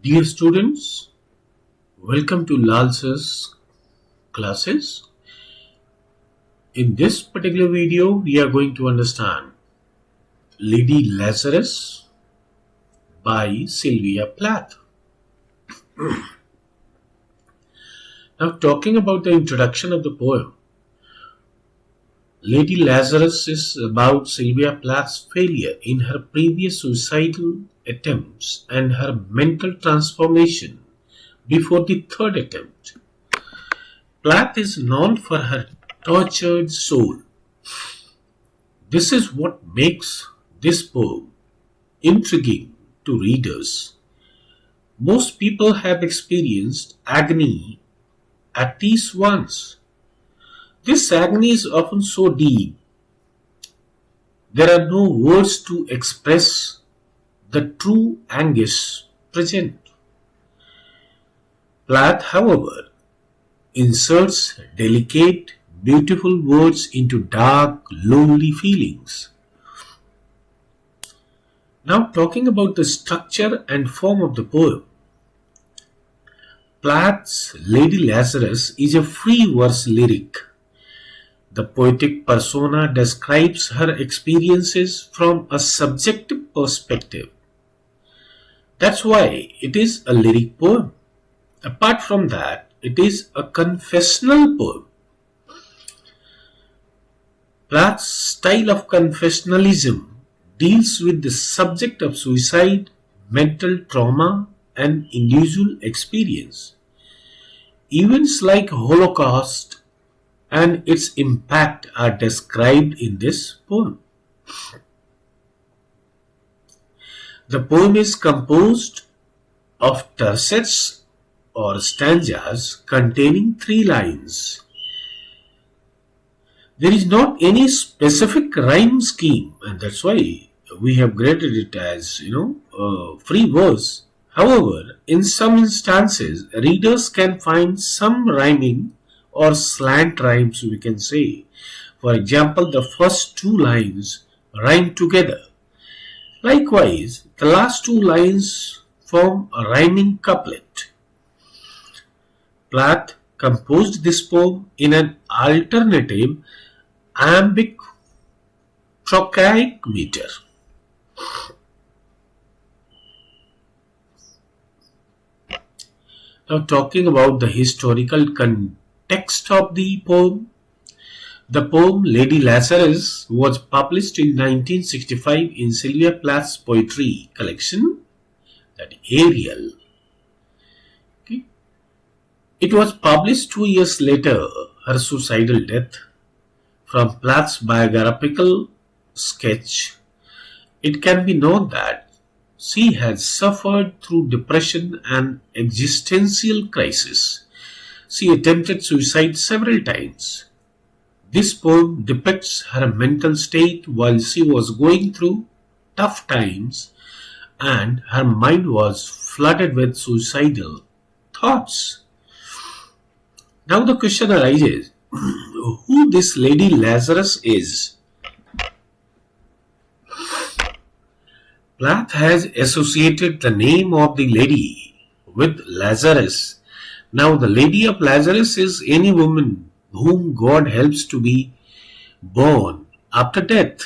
Dear students, welcome to LAZARUS classes. In this particular video, we are going to understand Lady Lazarus by SYLVIA Plath. Now, talking about the introduction of the poem, Lady Lazarus is about Sylvia Plath's failure in her previous suicidal attempts and her mental transformation before the third attempt. Plath is known for her tortured soul. This is what makes this poem intriguing to readers. Most people have experienced agony at least once. This agony is often so deep, there are no words to express the true anguish present. Plath, however, inserts delicate, beautiful words into dark, lonely feelings. Now, talking about the structure and form of the poem, Plath's Lady Lazarus is a free verse lyric. The poetic persona describes her experiences from a subjective perspective. That's why it is a lyric poem. Apart from that, it is a confessional poem. Plath's style of confessionalism deals with the subject of suicide, mental trauma, and individual experience. Events like Holocaust and its impact are described in this poem. The poem is composed of tercets or stanzas containing 3 lines. There is not any specific rhyme scheme, and that's why we have graded it as free verse. However, in some instances, readers can find some rhyming or slant rhymes, we can say. For example, the first 2 lines rhyme together. Likewise, the last 2 lines form a rhyming couplet. Plath composed this poem in an alternative iambic trochaic meter. Now, talking about the historical context of the poem, the poem Lady Lazarus was published in 1965 in Sylvia Plath's poetry collection, that Ariel. Okay. It was published 2 years later, her suicidal death. From Plath's biographical sketch, it can be known that she had suffered through depression and existential crisis. She attempted suicide several times. This poem depicts her mental state while she was going through tough times and her mind was flooded with suicidal thoughts. Now the question arises, who this Lady Lazarus is? Plath has associated the name of the lady with Lazarus. Now the Lady of Lazarus is any woman whom God helps to be born after death.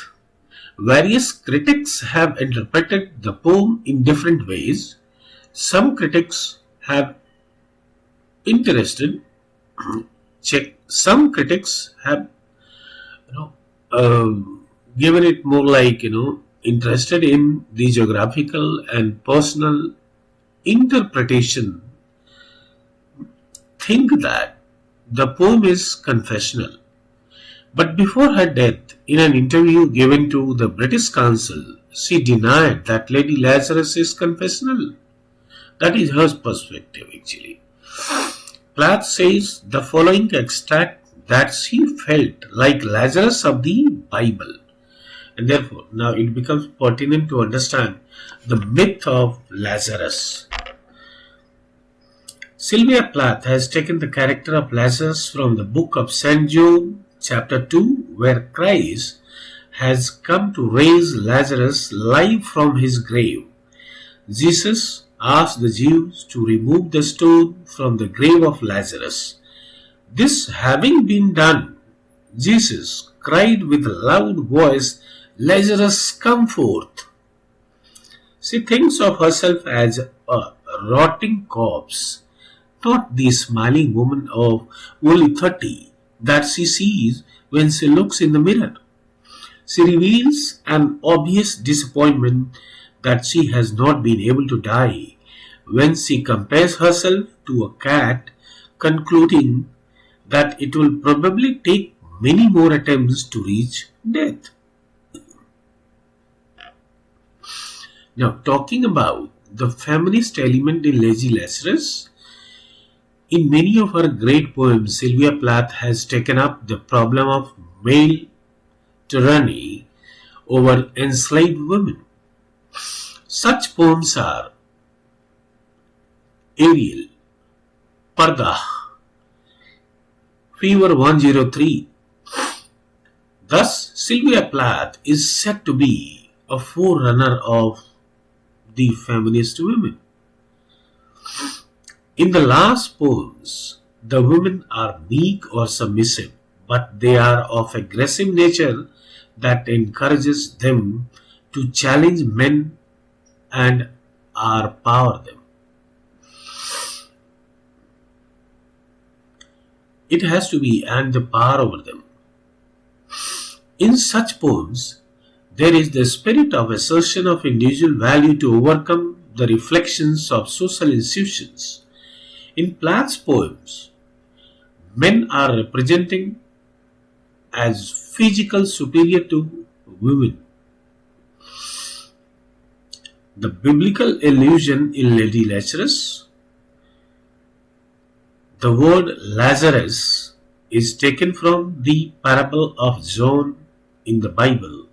Various critics have interpreted the poem in different ways. Some critics have some critics have given it more like interested in the geographical and personal interpretation, think that the poem is confessional. But before her death, in an interview given to the British Council, she denied that Lady Lazarus is confessional. That is her perspective actually. Plath says the following extract that she felt like Lazarus of the Bible. And therefore, now it becomes pertinent to understand the myth of Lazarus. Sylvia Plath has taken the character of Lazarus from the book of St. John, chapter 2, where Christ has come to raise Lazarus live from his grave. Jesus asked the Jews to remove the stone from the grave of Lazarus. This having been done, Jesus cried with a loud voice, "Lazarus, come forth." She thinks of herself as a rotting corpse, not the smiling woman of only 30 that she sees when she looks in the mirror. She reveals an obvious disappointment that she has not been able to die when she compares herself to a cat, concluding that it will probably take many more attempts to reach death. Now, talking about the feminist element in Lazy Lazarus, in many of her great poems, Sylvia Plath has taken up the problem of male tyranny over enslaved women. Such poems are Ariel, Parda, Fever 103. Thus, Sylvia Plath is said to be a forerunner of the feminist women. In the last poems, the women are meek or submissive, but they are of aggressive nature that encourages them to challenge men and overpower them. It has to be and the power over them. In such poems, there is the spirit of assertion of individual value to overcome the reflections of social institutions. In Plath's poems, men are represented as physical superior to women. The biblical allusion in Lady Lazarus, the word Lazarus is taken from the parable of John in the Bible.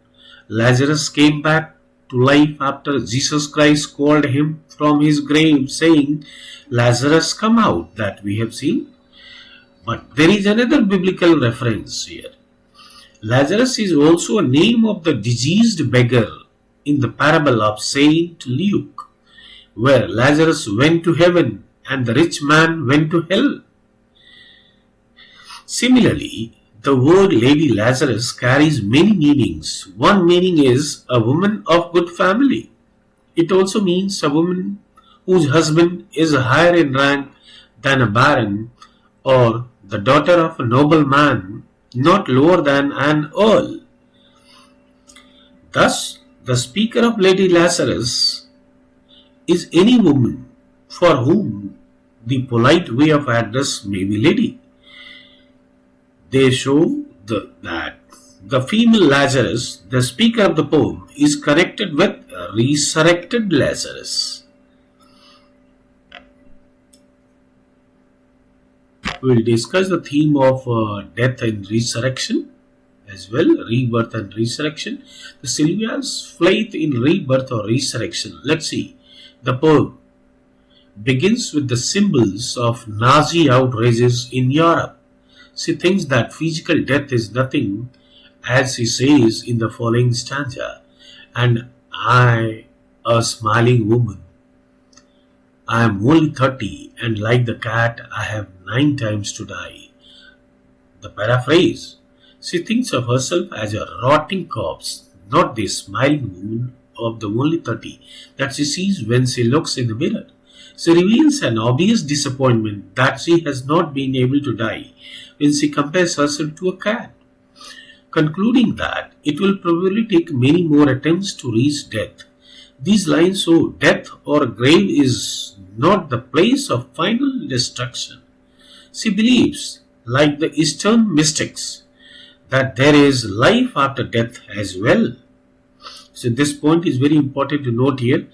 Lazarus came back to life after Jesus Christ called him from his grave, saying, "Lazarus, come out," that we have seen. But there is another biblical reference here. Lazarus is also a name of the diseased beggar in the parable of Saint Luke, where Lazarus went to heaven and the rich man went to hell. Similarly, the word Lady Lazarus carries many meanings. One meaning is a woman of good family. It also means a woman whose husband is higher in rank than a baron, or the daughter of a nobleman, not lower than an earl. Thus, the speaker of Lady Lazarus is any woman for whom the polite way of address may be lady. They show that the female Lazarus, the speaker of the poem, is connected with resurrected Lazarus. We will discuss the theme of death and resurrection as well, rebirth and resurrection. The Sylvia's faith in rebirth or resurrection. Let's see. The poem begins with the symbols of Nazi outrages in Europe. She thinks that physical death is nothing, as she says in the following stanza, "And I, a smiling woman, I am only 30, and like the cat, I have 9 times to die." The paraphrase, she thinks of herself as a rotting corpse, not the smiling woman of the only 30 that she sees when she looks in the mirror. She reveals an obvious disappointment that she has not been able to die when she compares herself to a cat, concluding that it will probably take many more attempts to reach death. These lines show death or grave is not the place of final destruction. She believes, like the Eastern mystics, that there is life after death as well. So this point is very important to note here.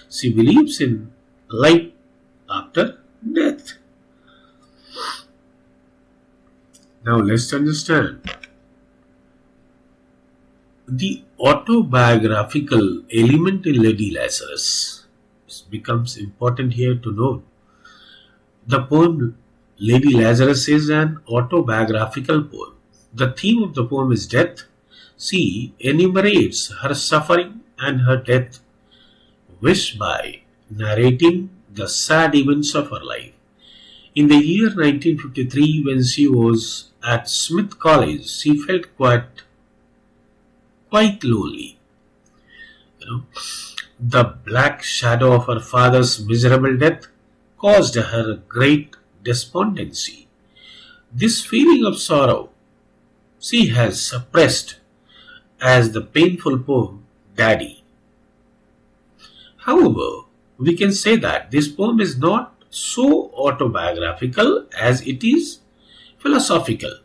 She believes in life after death. Now let's understand. The autobiographical element in Lady Lazarus becomes important here to note. The poem Lady Lazarus is an autobiographical poem. The theme of the poem is death. She enumerates her suffering and her death, wished by narrating the sad events of her life. In the year 1953, when she was at Smith College, she felt quite lonely. You know, the black shadow of her father's miserable death caused her great despondency. This feeling of sorrow she has suppressed as the painful poem Daddy. However, we can say that this poem is not so autobiographical as it is philosophical.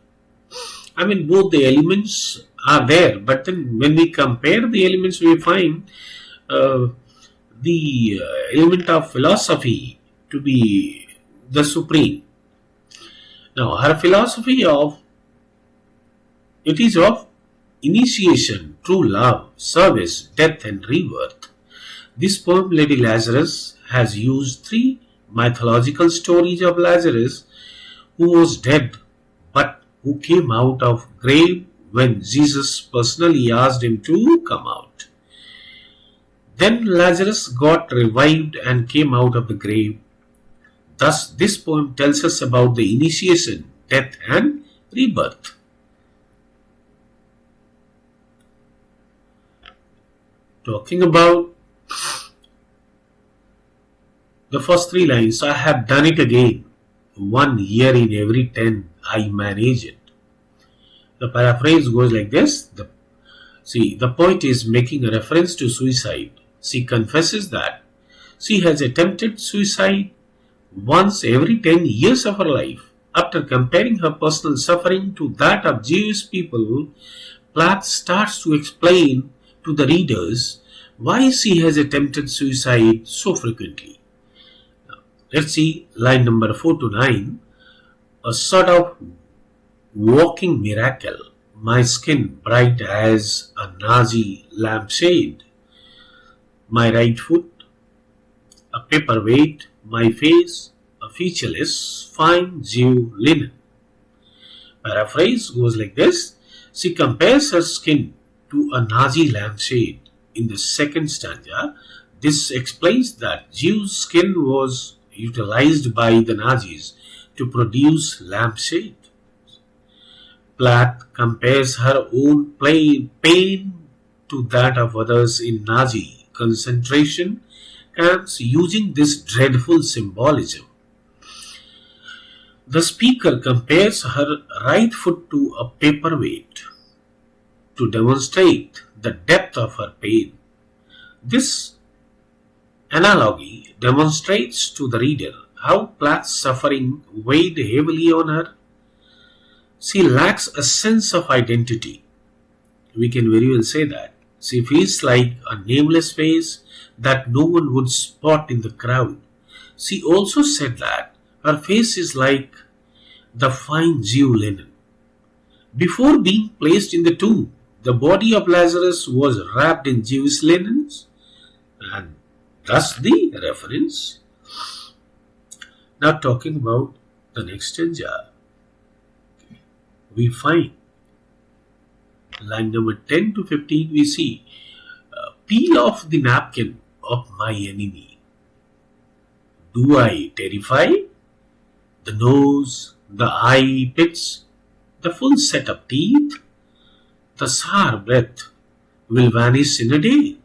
I mean, both the elements are there, but then when we compare the elements, we find uh, the element of philosophy to be the supreme. Now, her philosophy of it is of initiation, true love, service, death, and rebirth. This poem, Lady Lazarus, has used three mythological stories of Lazarus, who was dead but who came out of grave when Jesus personally asked him to come out. Then Lazarus got revived and came out of the grave. Thus, this poem tells us about the initiation, death, and rebirth. Talking about the first three lines, I have done it again. 1 year in every 10, I manage it. The paraphrase goes like this. The poet is making a reference to suicide. She confesses that she has attempted suicide once every 10 years of her life. After comparing her personal suffering to that of Jewish people, Plath starts to explain to the readers why she has attempted suicide so frequently. Let's see line number 4 to 9. A sort of walking miracle. My skin bright as a Nazi lampshade. My right foot a paperweight. My face a featureless fine Jew linen. Paraphrase goes like this. She compares her skin to a Nazi lampshade. In the second stanza, this explains that Jew's skin was utilized by the Nazis to produce lampshade. Plath compares her own pain to that of others in Nazi concentration camps using this dreadful symbolism. The speaker compares her right foot to a paperweight to demonstrate the depth of her pain. This analogy demonstrates to the reader how Plath's suffering weighed heavily on her. She lacks a sense of identity. We can very well say that. She feels like a nameless face that no one would spot in the crowd. She also said that her face is like the fine Jew linen. Before being placed in the tomb, the body of Lazarus was wrapped in Jewish linens, and thus the reference. Now talking about the next stanza, we find line number 10 to 15, we see, peel off the napkin of my enemy. Do I terrify? The nose, the eye pits, the full set of teeth, the sour breath will vanish in a day.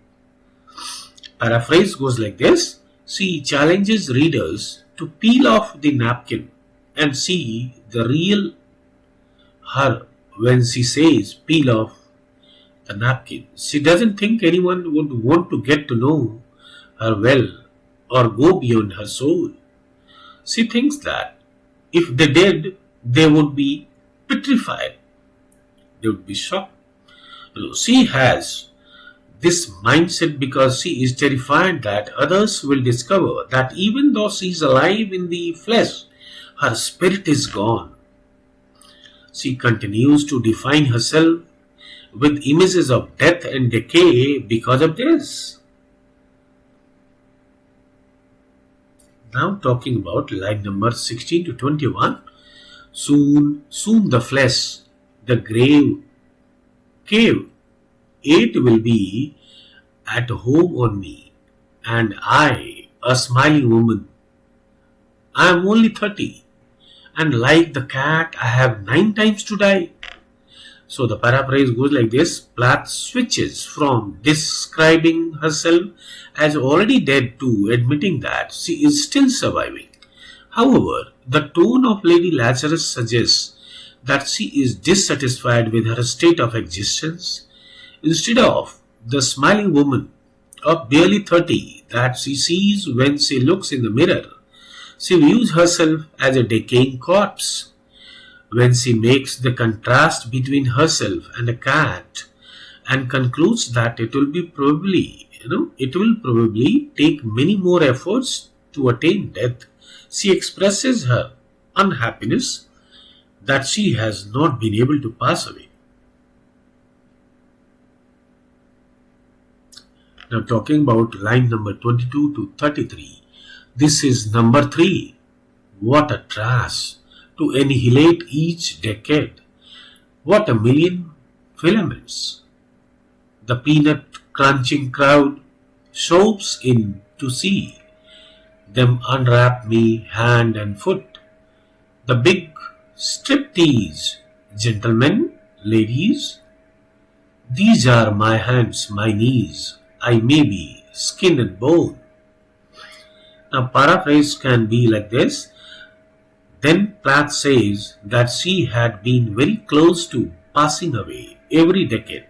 Paraphrase goes like this. She challenges readers to peel off the napkin and see the real her when she says peel off the napkin. She doesn't think anyone would want to get to know her well or go beyond her soul. She thinks that if they did, they would be petrified. They would be shocked. She has this mindset because she is terrified that others will discover that even though she is alive in the flesh, her spirit is gone. She continues to define herself with images of death and decay because of this. Now talking about line number 16 to 21. Soon the flesh, the cave, it will be at home on me, and I a smiling woman. I am only 30, and like the cat, I have 9 times to die. So the paraphrase goes like this. Plath switches from describing herself as already dead to admitting that she is still surviving. However, the tone of Lady Lazarus suggests that she is dissatisfied with her state of existence. Instead of the smiling woman of barely 30 that she sees when she looks in the mirror, she views herself as a decaying corpse. When she makes the contrast between herself and a cat and concludes that it will probably take many more efforts to attain death, she expresses her unhappiness that she has not been able to pass away. Now talking about line number 22 to 33. This is number 3. What a trash to annihilate each decade. What a million filaments. The peanut crunching crowd shoves in to see them unwrap me hand and foot. The big striptease, gentlemen, ladies. These are my hands, my knees. I may be skin and bone. Now paraphrase can be like this. Then Plath says that she had been very close to passing away every decade.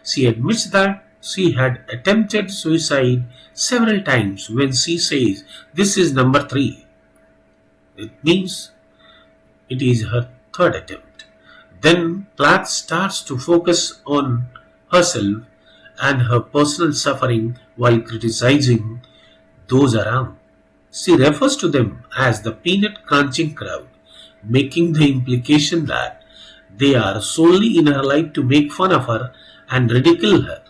She admits that she had attempted suicide several times. When she says this is number 3, it means it is her third attempt. Then Plath starts to focus on herself and her personal suffering while criticizing those around. She refers to them as the peanut crunching crowd, making the implication that they are solely in her life to make fun of her and ridicule her.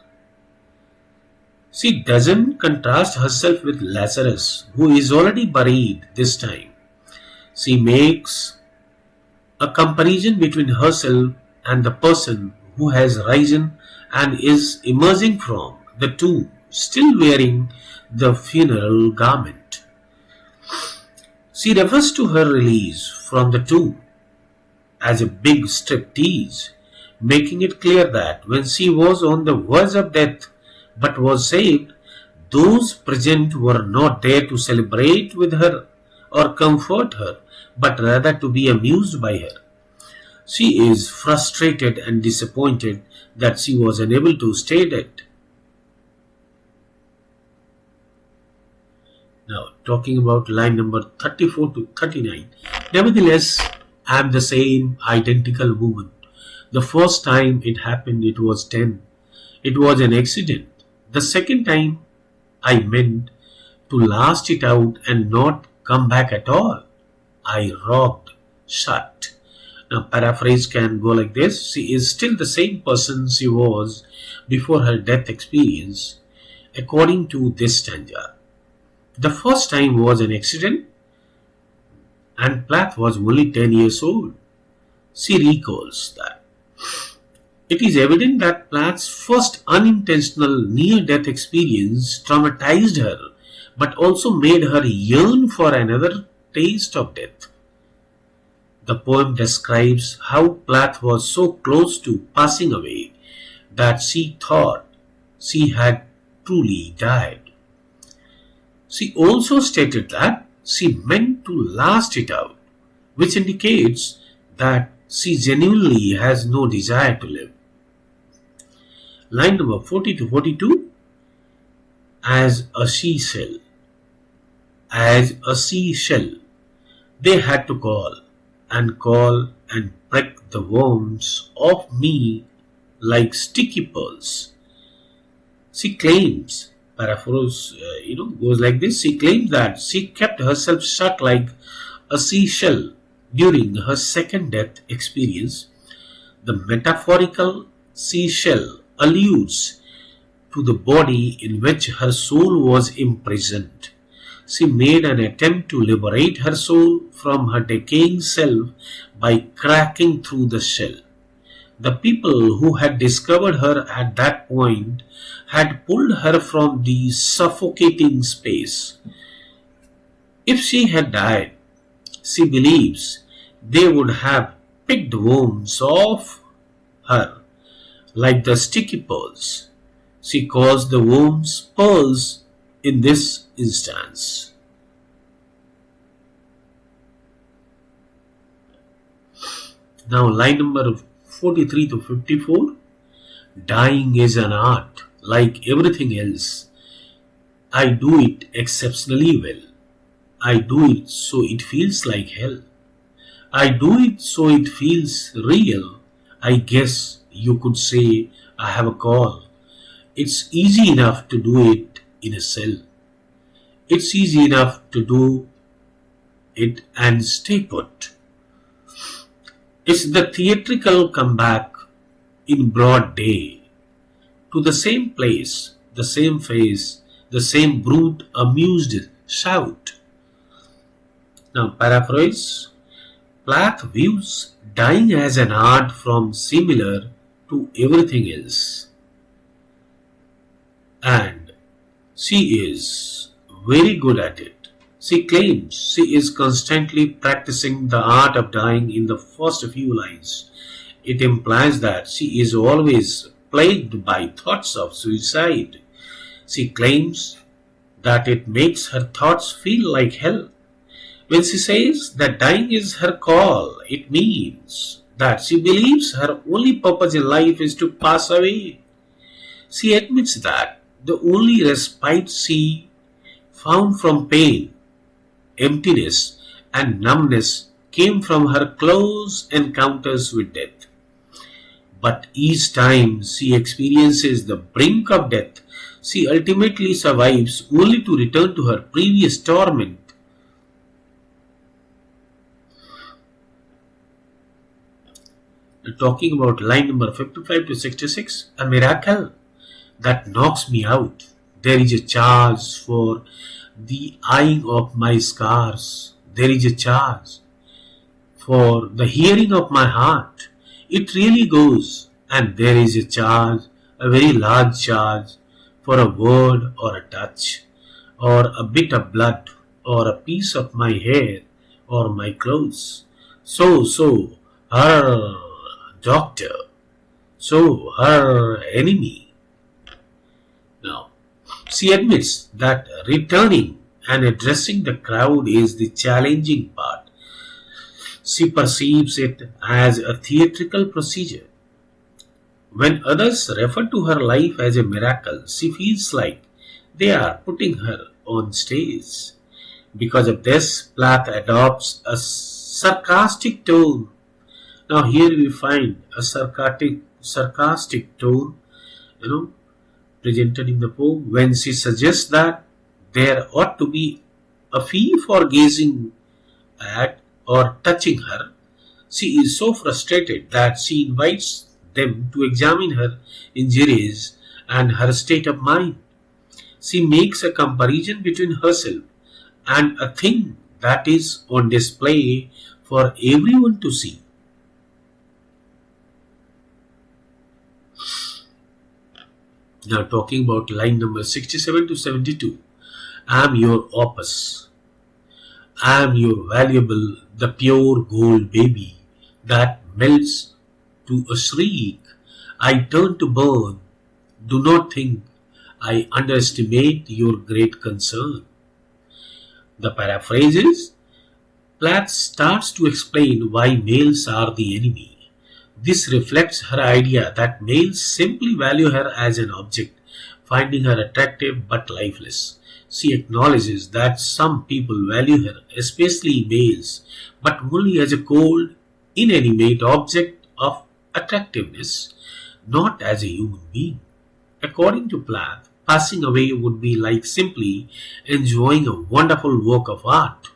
She doesn't contrast herself with Lazarus, who is already buried this time. She makes a comparison between herself and the person who has risen and is emerging from the tomb, still wearing the funeral garment. She refers to her release from the tomb as a big striptease, making it clear that when she was on the verge of death but was saved, those present were not there to celebrate with her or comfort her, but rather to be amused by her. She is frustrated and disappointed that she was unable to stay dead. Now, talking about line number 34 to 39. Nevertheless, I am the same identical woman. The first time it happened, it was 10. It was an accident. The second time, I meant to last it out and not come back at all. I robbed, shot. Now, paraphrase can go like this. She is still the same person she was before her death experience, according to this stanza. The first time was an accident, and Plath was only 10 years old. She recalls that. It is evident that Plath's first unintentional near-death experience traumatized her, but also made her yearn for another taste of death. The poem describes how Plath was so close to passing away that she thought she had truly died. She also stated that she meant to last it out, which indicates that she genuinely has no desire to live. Line number 40 to 42. As a seashell. As a seashell, they had to call and prick the worms off me like sticky pearls. She claims, paraphrase, goes like this. She claims that she kept herself shut like a seashell during her second death experience. The metaphorical seashell alludes to the body in which her soul was imprisoned. She made an attempt to liberate her soul from her decaying self by cracking through the shell. The people who had discovered her at that point had pulled her from the suffocating space. If she had died, she believes they would have picked worms off her like the sticky pearls. She calls the worms pearls in this instance. Now line number 43 to 54. Dying is an art like everything else. I do it exceptionally well. I do it so it feels like hell. I do it so it feels real. I guess you could say I have a call. It's easy enough to do it in a cell. It's easy enough to do it and stay put. It's the theatrical comeback in broad day to the same place, the same face, the same brute amused shout. Now paraphrase. Plath views dying as an art form similar to everything else, and she is very good at it. She claims she is constantly practicing the art of dying in the first few lines. It implies that she is always plagued by thoughts of suicide. She claims that it makes her thoughts feel like hell. When she says that dying is her call, it means that she believes her only purpose in life is to pass away. She admits that the only respite she found from pain, emptiness, and numbness came from her close encounters with death. But each time she experiences the brink of death, she ultimately survives only to return to her previous torment. Talking about line number 55 to 66, a miracle that knocks me out. There is a charge for the eyeing of my scars. There is a charge for the hearing of my heart. It really goes. And there is a charge, a very large charge, for a word or a touch, or a bit of blood, or a piece of my hair, or my clothes. So, her doctor, so her enemy. Now, she admits that returning and addressing the crowd is the challenging part. She perceives it as a theatrical procedure. When others refer to her life as a miracle, she feels like they are putting her on stage. Because of this, Plath adopts a sarcastic tone. Now here we find a sarcastic tone, presented in the poem when she suggests that there ought to be a fee for gazing at or touching her. She is so frustrated that she invites them to examine her injuries and her state of mind. She makes a comparison between herself and a thing that is on display for everyone to see. Now talking about line number 67 to 72. I am your opus. I am your valuable, the pure gold baby that melts to a shriek. I turn to burn. Do not think I underestimate your great concern. The paraphrase is, Plath starts to explain why males are the enemy. This reflects her idea that males simply value her as an object, finding her attractive but lifeless. She acknowledges that some people value her, especially males, but only as a cold, inanimate object of attractiveness, not as a human being. According to Plath, passing away would be like simply enjoying a wonderful work of art.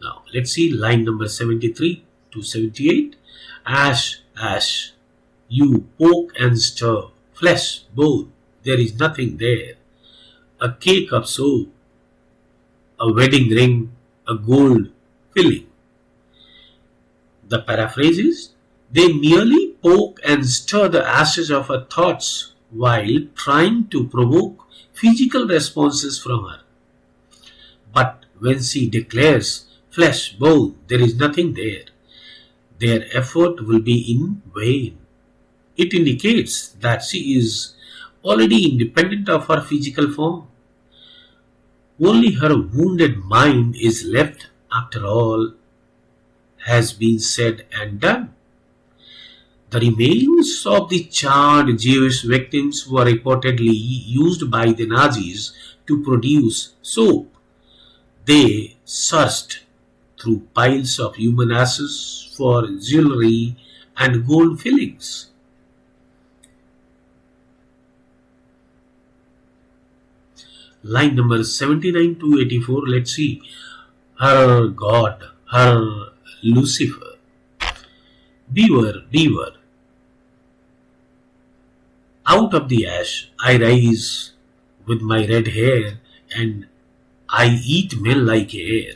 Now, let's see line number 73 to 78. Ash, ash, you poke and stir, flesh, bone, there is nothing there. A cake of soap, a wedding ring, a gold filling. The paraphrase is, they merely poke and stir the ashes of her thoughts while trying to provoke physical responses from her. But when she declares, flesh, bone, there is nothing there, their effort will be in vain. It indicates that she is already independent of her physical form. Only her wounded mind is left after all has been said and done. The remains of the charred Jewish victims were reportedly used by the Nazis to produce soap. They searched through piles of human ashes for jewelry and gold fillings. Line number 79 to 84, let's see. Her God, her Lucifer. Beaver, beaver, out of the ash I rise with my red hair, and I eat men like air.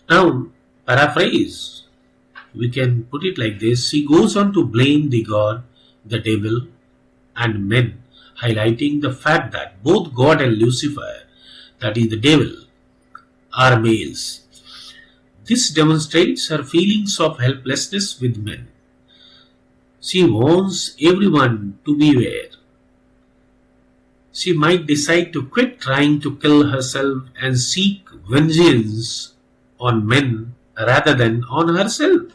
Now, paraphrase, we can put it like this. She goes on to blame the God, the devil, and men, highlighting the fact that both God and Lucifer, that is the devil, are males. This demonstrates her feelings of helplessness with men. She warns everyone to beware. She might decide to quit trying to kill herself and seek vengeance on men rather than on herself.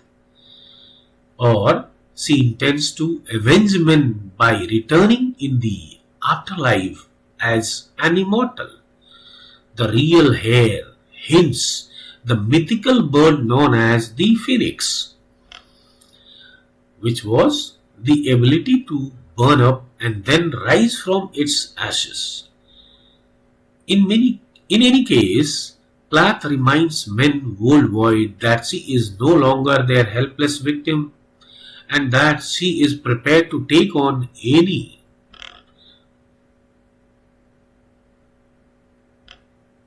Or she intends to avenge men by returning in the afterlife as an immortal. The real hair hints the mythical bird known as the phoenix, which was the ability to burn up and then rise from its ashes. In any case, Plath reminds men worldwide that she is no longer their helpless victim and that she is prepared to take on any.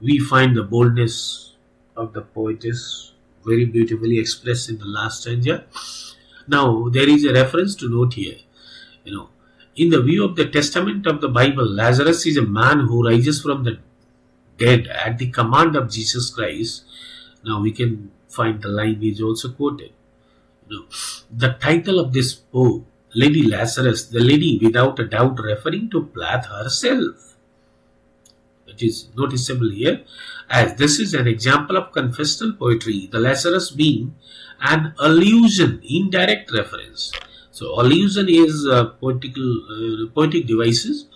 We find the boldness of the poetess very beautifully expressed in the last stanza. Now, there is a reference to note here. In the view of the Testament of the Bible, Lazarus is a man who rises from the dead at the command of Jesus Christ. Now, we can find the line is also quoted. The title of this poem, Lady Lazarus, the lady without a doubt referring to Plath herself. It is noticeable here, as this is an example of confessional poetry, the Lazarus being an allusion, indirect reference. So allusion is poetic devices.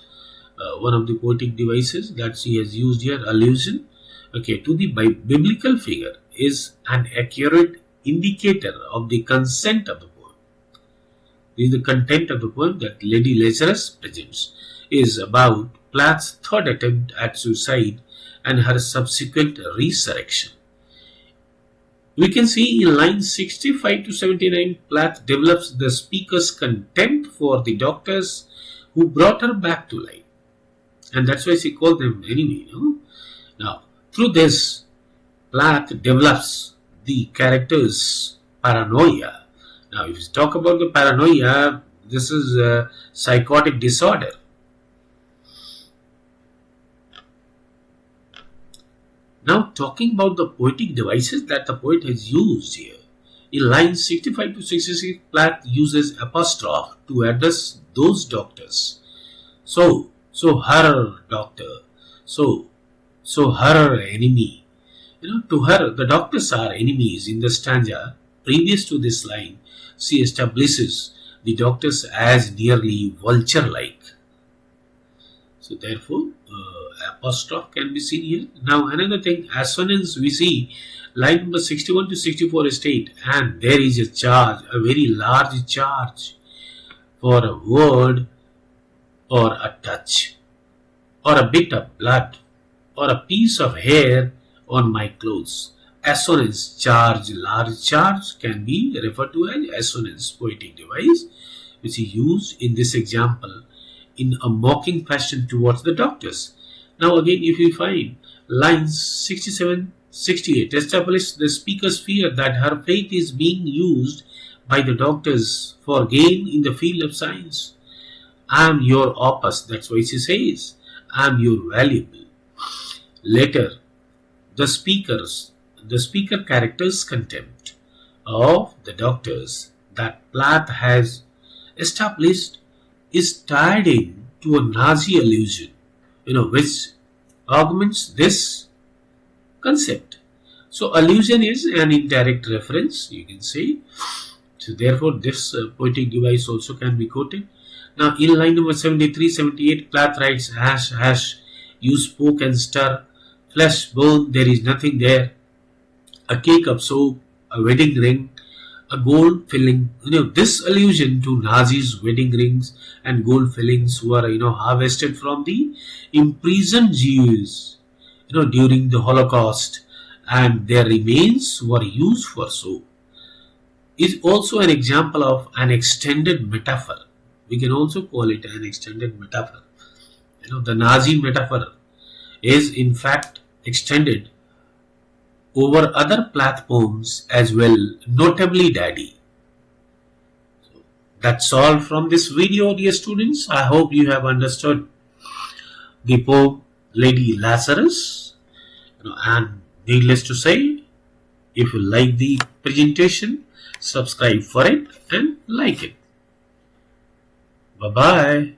One of the poetic devices that she has used here, allusion, to the biblical figure, is an accurate indicator of the consent of the poem. This is the content of the poem that Lady Lazarus presents, is about Plath's third attempt at suicide and her subsequent resurrection. We can see in lines 65 to 79, Plath develops the speaker's contempt for the doctors who brought her back to life. And that's why she called them enemy. Now, through this, Plath develops the character's paranoia. Now, if you talk about the paranoia, this is a psychotic disorder. Now, talking about the poetic devices that the poet has used here. In lines 65 to 66, Plath uses apostrophe to address those doctors. So her doctor, so her enemy. To her, the doctors are enemies. In the stanza previous to this line, she establishes the doctors as nearly vulture-like. So therefore, apostrophe can be seen here. Now another thing, assonance, we see line number 61 to 64 state, and there is a charge, a very large charge for a word or a touch or a bit of blood or a piece of hair on my clothes. Assonance, charge, large charge can be referred to as assonance, poetic device, which is used in this example in a mocking fashion towards the doctors. Now again, if you find lines 67, 68 establish the speaker's fear that her faith is being used by the doctors for gain in the field of science. I am your opus, that's why she says. I am your valuable. Later, The speaker character's contempt of the doctors that Plath has established is tied in to a Nazi allusion, which augments this concept. So allusion is an indirect reference, you can say. So therefore, this poetic device also can be quoted. Now, in line number 73, 78, Plath writes, hash, hash, you spoke and stir, flesh, bone, there is nothing there, a cake of soap, a wedding ring, a gold filling. This allusion to Nazis' wedding rings and gold fillings were, harvested from the imprisoned Jews, during the Holocaust, and their remains were used for soap. Is also an example of an extended metaphor. We can also call it an extended metaphor. The Nazi metaphor is in fact extended over other Plath poems as well, notably Daddy. So that's all from this video, dear students. I hope you have understood the poem Lady Lazarus. And needless to say, if you like the presentation, subscribe for it and like it. Bye-bye.